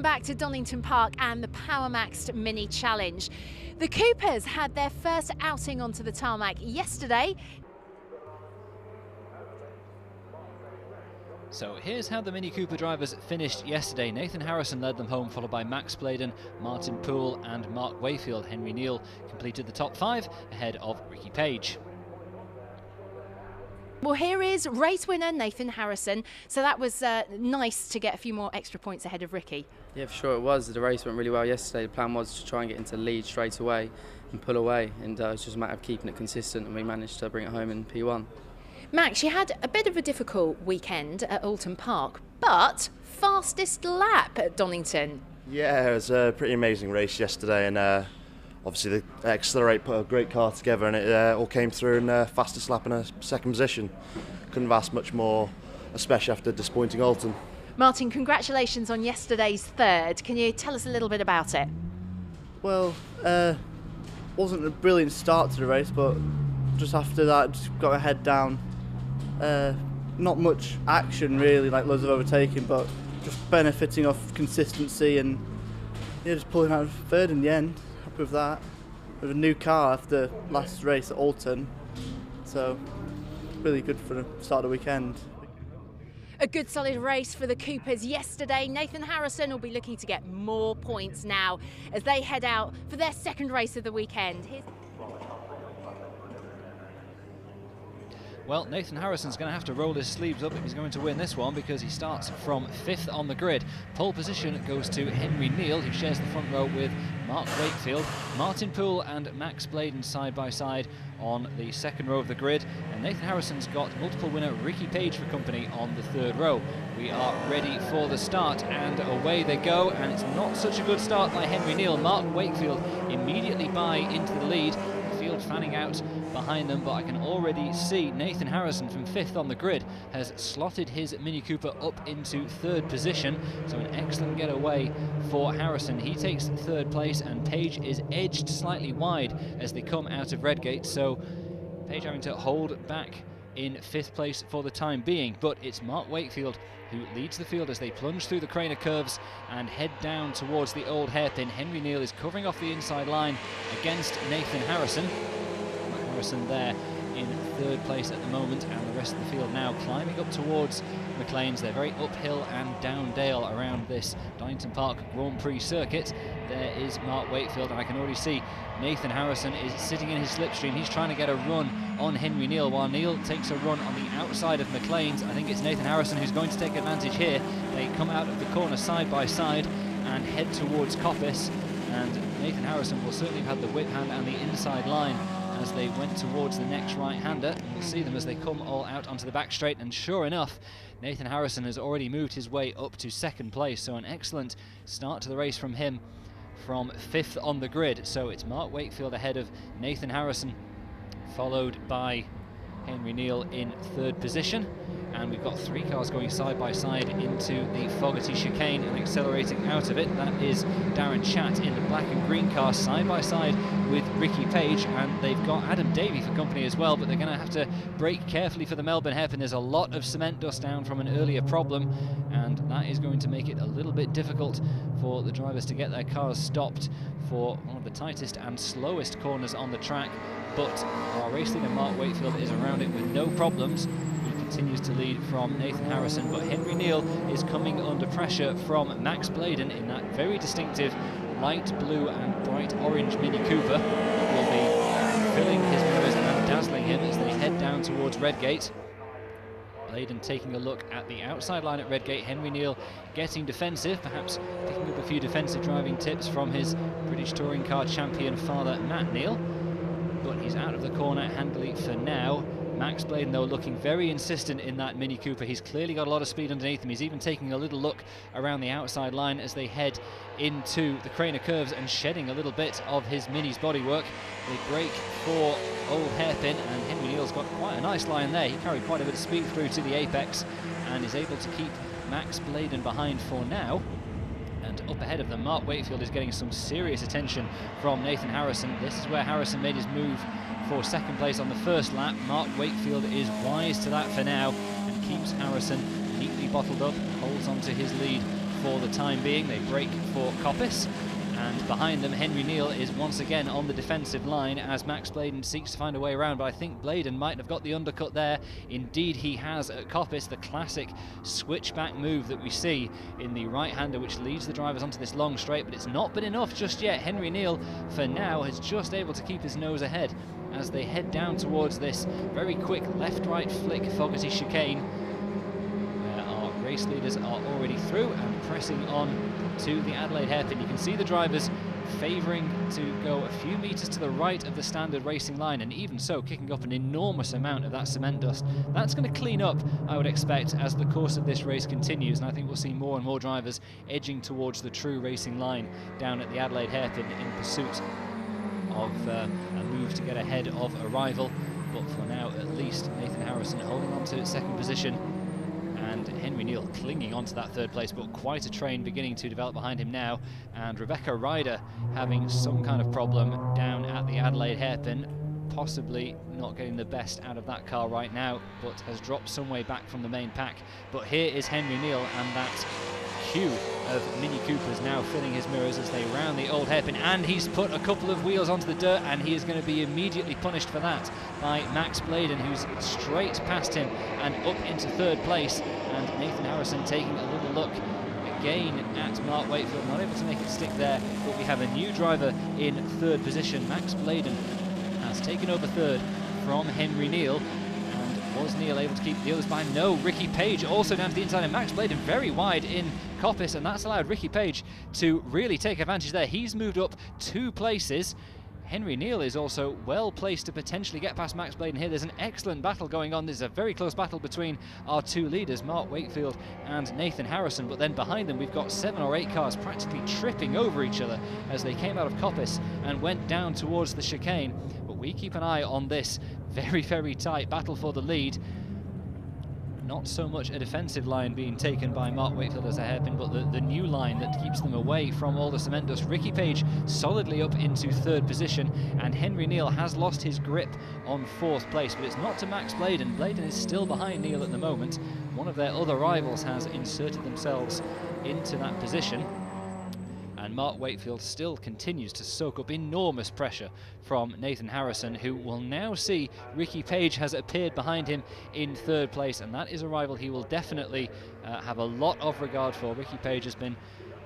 Welcome back to Donington Park and the PowerMax Mini Challenge. The Coopers had their first outing onto the tarmac yesterday. So here's how the Mini Cooper drivers finished yesterday. Nathan Harrison led them home, followed by Max Bladen, Martin Poole and Mark Wayfield. Henry Neal completed the top 5 ahead of Ricky Page. Well, here is race winner Nathan Harrison. So that was nice to get a few more extra points ahead of Ricky. Yeah, for sure it was. The race went really well yesterday. The plan was to try and get into the lead straight away and pull away, and it's just a matter of keeping it consistent, and we managed to bring it home in P1. Max, you had a bit of a difficult weekend at Alton Park, but fastest lap at Donington. Yeah, it was a pretty amazing race yesterday, and obviously the Accelerate put a great car together, and it all came through in fastest lap in a second position. Couldn't have asked much more, especially after disappointing Alton. Martin, congratulations on yesterday's third. Can you tell us a little bit about it? Well, wasn't a brilliant start to the race, but just after that, just got my head down. Not much action really, like loads of overtaking, but just benefiting off consistency and just pulling out third in the end. Happy with that. With a new car after last race at Alton, so really good for the start of the weekend. A good solid race for the Coopers yesterday. Nathan Harrison will be looking to get more points now as they head out for their second race of the weekend. Well, Nathan Harrison's going to have to roll his sleeves up if he's going to win this one, because he starts from 5th on the grid. Pole position goes to Henry Neal, who shares the front row with Mark Wakefield. Martin Poole and Max Bladen side by side on the second row of the grid, and Nathan Harrison's got multiple winner Ricky Page for company on the third row. We are ready for the start, and away they go, and it's not such a good start by Henry Neal. Mark Wakefield immediately by into the lead. Field fanning out behind them, but I can already see Nathan Harrison from 5th on the grid has slotted his Mini Cooper up into 3rd position, so an excellent getaway for Harrison. He takes 3rd place, and Page is edged slightly wide as they come out of Redgate, so Page having to hold back in 5th place for the time being, but it's Mark Wakefield who leads the field as they plunge through the Craner curves and head down towards the old hairpin. Henry Neal is covering off the inside line against Nathan Harrison. Harrison there in 3rd place at the moment, and the rest of the field now climbing up towards McLean's. They're very uphill and down dale around this Donington Park Grand Prix circuit. There is Mark Wakefield, and I can already see Nathan Harrison is sitting in his slipstream. He's trying to get a run on Henry Neal, while Neal takes a run on the outside of McLean's. I think it's Nathan Harrison who's going to take advantage here. They come out of the corner side by side and head towards Coppice, and Nathan Harrison will certainly have had the whip hand and the inside line as they went towards the next right-hander. We'll see them as they come all out onto the back straight, and sure enough, Nathan Harrison has already moved his way up to 2nd place, so an excellent start to the race from him from 5th on the grid. So it's Mark Wakefield ahead of Nathan Harrison, followed by Henry Neal in 3rd position, and we've got 3 cars going side by side into the Fogarty chicane and accelerating out of it. That is Darren Chatt in the black and green car side by side with Ricky Page, and they've got Adam Davey for company as well, but they're going to have to brake carefully for the Melbourne hairpin. There's a lot of cement dust down from an earlier problem, and that is going to make it a little bit difficult for the drivers to get their cars stopped for one of the tightest and slowest corners on the track. But our race leader Mark Wakefield is around it with no problems. He continues to lead from Nathan Harrison, but Henry Neal is coming under pressure from Max Bladen in that very distinctive light blue and bright orange Mini Cooper that will be filling his mirrors and dazzling him as they head down towards Redgate. Bladen taking a look at the outside line at Redgate. Henry Neal getting defensive, perhaps picking up a few defensive driving tips from his British Touring Car champion father Matt Neal. But he's out of the corner handily for now. Max Bladen, though, looking very insistent in that Mini Cooper. He's clearly got a lot of speed underneath him. He's even taking a little look around the outside line as they head into the Craner curves and shedding a little bit of his Mini's bodywork. They brake for old hairpin, and Henry Neal's got quite a nice line there. He carried quite a bit of speed through to the apex and is able to keep Max Bladen behind for now. And up ahead of them, Mark Wakefield is getting some serious attention from Nathan Harrison. This is where Harrison made his move for 2nd place on the 1st lap. Mark Wakefield is wise to that for now and keeps Harrison neatly bottled up, holds on to his lead for the time being. They break for Coppice, and behind them Henry Neal is once again on the defensive line as Max Bladen seeks to find a way around, but I think Bladen might have got the undercut there. Indeed he has at Coppice, the classic switchback move that we see in the right-hander, which leads the drivers onto this long straight, but it's not been enough just yet. Henry Neal for now is just able to keep his nose ahead as they head down towards this very quick left-right flick Fogarty chicane. Our race leaders are already through and pressing on to the Adelaide hairpin. You can see the drivers favouring to go a few metres to the right of the standard racing line, and even so kicking up an enormous amount of that cement dust. That's going to clean up, I would expect, as the course of this race continues, and I think we'll see more and more drivers edging towards the true racing line down at the Adelaide hairpin in pursuit of a move to get ahead of a rival. But for now, at least, Nathan Harrison holding on to second position, and Henry Neal clinging on to that third place, but quite a train beginning to develop behind him now. And Rebecca Ryder having some kind of problem down at the Adelaide hairpin, possibly not getting the best out of that car right now, but has dropped some way back from the main pack. But here is Henry Neal, and that queue of Mini Coopers now filling his mirrors as they round the old hairpin, and he's put a couple of wheels onto the dirt, and he is going to be immediately punished for that by Max Bladen, who's straight past him and up into third place. And Nathan Harrison taking a little look again at Mark Wakefield, not able to make it stick there, but we have a new driver in third position. Max Bladen has taken over third from Henry Neal. Was Neal able to keep the others by? No. Ricky Page also down to the inside, and Max Bladen very wide in Coppice, and that's allowed Ricky Page to really take advantage there. He's moved up 2 places. Henry Neal is also well placed to potentially get past Max Bladen here. There's an excellent battle going on. There's a very close battle between our 2 leaders, Mark Wakefield and Nathan Harrison, but then behind them we've got 7 or 8 cars practically tripping over each other as they came out of Coppice and went down towards the chicane. But we keep an eye on this very, very tight battle for the lead. Not so much a defensive line being taken by Mark Wakefield as a hairpin, but the new line that keeps them away from all the cement dust. Ricky Page solidly up into third position, and Henry Neal has lost his grip on 4th place, but it's not to Max Bladen. Bladen is still behind Neal at the moment. One of their other rivals has inserted themselves into that position, and Mark Wakefield still continues to soak up enormous pressure from Nathan Harrison, who will now see Ricky Page has appeared behind him in third place, and that is a rival he will definitely have a lot of regard for. Ricky Page has been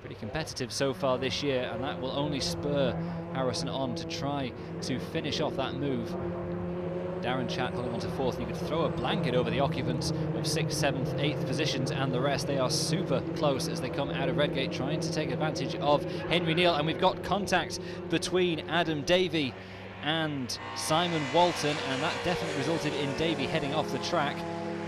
pretty competitive so far this year, and that will only spur Harrison on to try to finish off that move. Darren Chatt holding on to 4th, and you could throw a blanket over the occupants of 6th, 7th, 8th positions and the rest. They are super close as they come out of Redgate, trying to take advantage of Henry Neal, and we've got contact between Adam Davey and Simon Walton, and that definitely resulted in Davey heading off the track.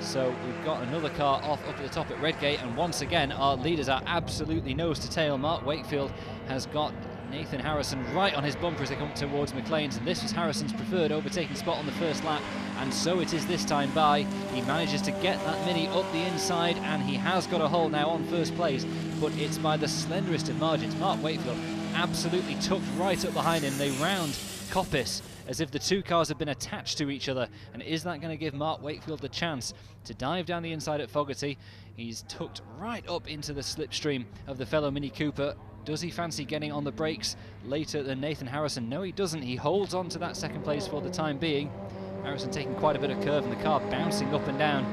So we've got another car off up at the top at Redgate, and once again our leaders are absolutely nose to tail. Mark Wakefield has got Nathan Harrison right on his bumper as they come towards McLean's, and this was Harrison's preferred overtaking spot on the first lap, and so it is this time by. He manages to get that Mini up the inside, and he has got a hole now on first place, but it's by the slenderest of margins. Mark Wakefield absolutely tucked right up behind him. They round Coppice as if the 2 cars have been attached to each other, and is that going to give Mark Wakefield the chance to dive down the inside at Fogarty? He's tucked right up into the slipstream of the fellow Mini Cooper. Does he fancy getting on the brakes later than Nathan Harrison? No, he doesn't. He holds on to that 2nd place for the time being. Harrison taking quite a bit of curve, and the car bouncing up and down.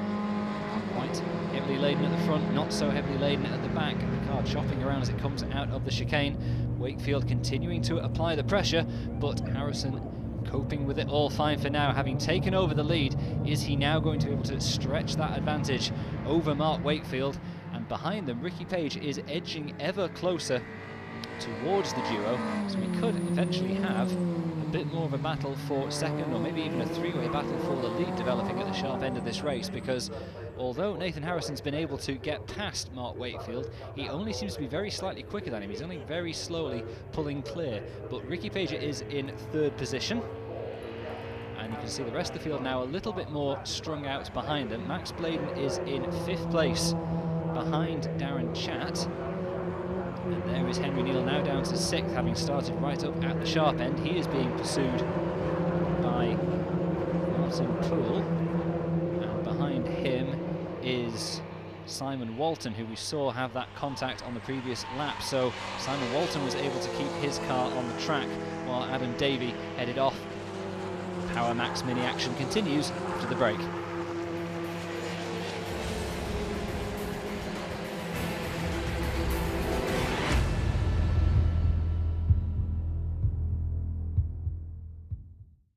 Quite heavily laden at the front, not so heavily laden at the back. The car chopping around as it comes out of the chicane. Wakefield continuing to apply the pressure, but Harrison coping with it all fine for now, having taken over the lead. Is he now going to be able to stretch that advantage over Mark Wakefield? And behind them, Ricky Page is edging ever closer towards the duo, so we could eventually have a bit more of a battle for second, or maybe even a 3-way battle for the lead developing at the sharp end of this race, because although Nathan Harrison's been able to get past Mark Wakefield, he only seems to be very slightly quicker than him. He's only very slowly pulling clear, but Ricky Page is in third position. And you can see the rest of the field now a little bit more strung out behind them. Max Bladen is in 5th place behind Darren Chatt. And there is Henry Neal now down to 6th, having started right up at the sharp end. He is being pursued by Martin Poole. And behind him is Simon Walton, who we saw have that contact on the previous lap. So Simon Walton was able to keep his car on the track while Adam Davey headed off. Power Max Mini action continues after the break.